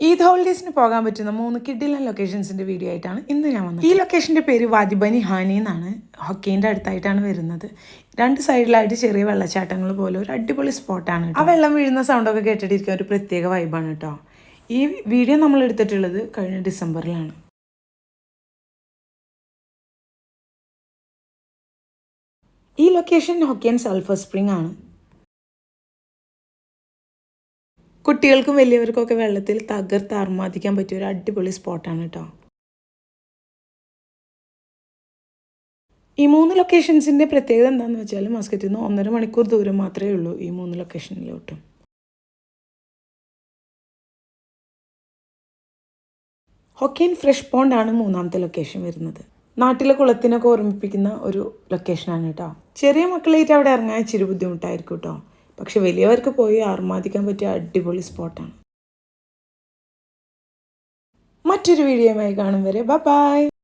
ഈദ് ഹോളിഡേയ്സിന് പോകാൻ പറ്റുന്ന 3 കിഡിലൻ ലൊക്കേഷൻസിൻ്റെ വീഡിയോ ആയിട്ടാണ് ഇന്ന് ഞാൻ വന്നത്. ഈ ലൊക്കേഷൻ്റെ പേര് വാദി ബനി ഹാനി എന്നാണ്. ഹൊക്കേൻ്റെ അടുത്തായിട്ടാണ് വരുന്നത്. 2 സൈഡിലായിട്ട് ചെറിയ വെള്ളച്ചാട്ടങ്ങൾ പോലെ ഒരു അടിപൊളി സ്പോട്ടാണ്. ആ വെള്ളം വീഴുന്ന സൗണ്ടൊക്കെ കേട്ടിട്ടിരിക്കാൻ ഒരു പ്രത്യേക വൈബാണ് കേട്ടോ. ഈ വീഡിയോ നമ്മൾ എടുത്തിട്ടുള്ളത് കഴിഞ്ഞ ഡിസംബറിലാണ്. ഈ ലൊക്കേഷൻ ഹൊക്കേൻ സൾഫർ സ്പ്രിംഗ് ആണ്. കുട്ടികൾക്കും വലിയവർക്കൊക്കെ വെള്ളത്തിൽ തകർത്ത് ആർമാദിക്കാൻ പറ്റിയ ഒരു അടിപൊളി സ്പോട്ടാണ് കേട്ടോ. ഈ 3 ലൊക്കേഷൻസിൻ്റെ പ്രത്യേകത എന്താണെന്ന് വെച്ചാൽ മസ്കറ്റിൽ നിന്ന് 1.5 മണിക്കൂർ ദൂരം മാത്രമേ ഉള്ളൂ ഈ 3 ലൊക്കേഷനിലോട്ടും. ഹൊക്കേൻ ഫ്രഷ് പോണ്ടാണ് 3ാമത്തെ ലൊക്കേഷൻ വരുന്നത്. നാട്ടിലെ കുളത്തിനൊക്കെ ഓർമ്മിപ്പിക്കുന്ന ഒരു ലൊക്കേഷനാണ് കേട്ടോ. ചെറിയ മക്കളായിട്ട് അവിടെ ഇറങ്ങാൻ ഇച്ചിരി ബുദ്ധിമുട്ടായിരിക്കും കേട്ടോ. പക്ഷെ വലിയവർക്ക് പോയി ആർമാദിക്കാൻ പറ്റിയ അടിപൊളി സ്പോട്ടാണ്. മറ്റൊരു വീഡിയോയുമായി കാണും വരെ ബൈ.